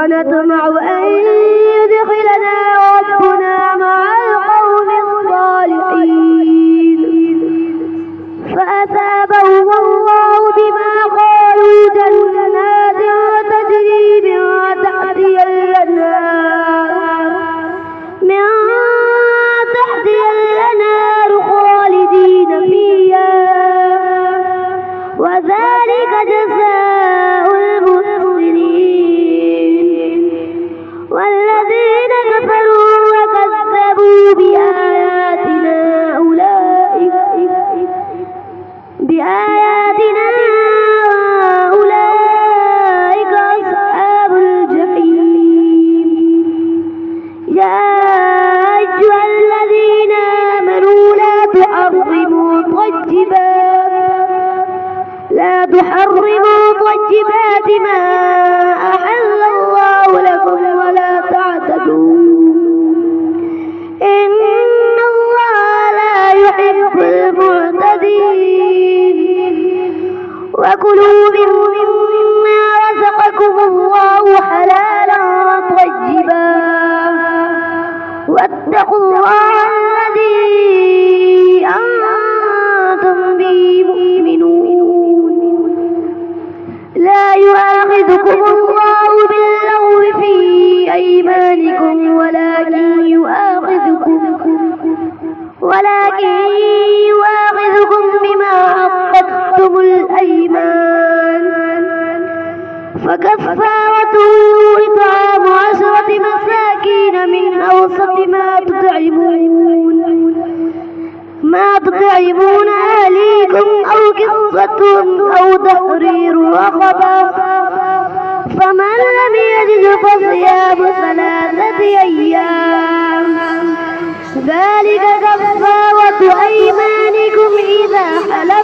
ونطمع أن يدخلنا ربنا مع القوم الصالحين فأثابهم الله بما قالوا جنات تجري من تحتها الأنهار خالدين فيها وذلك جزاء المحسنين والذين كفروا وكذبوا بآياتنا أولئك أصحاب الجحيم يا أيها الذين آمنوا لا تحرموا طيبات ما أحل الله لكم ولا تعتدوا إن الله لا يحب المعتدين وكلوا مما رزقكم الله حلالا طيبا واتقوا الله الذي أنتم به مؤمنون لا يؤاخذكم الله باللغو في أيمانكم ولكن يؤاخذكم بما عقدتم الأيمان فكفارته إطعام 10 مساكين من أوسط ما تطعمون أهليكم أو كسوتهم أو تحرير رقبة فمن لم يجد فصيام 3 أيام ذلك كفارة أيمانكم إذا حلفتم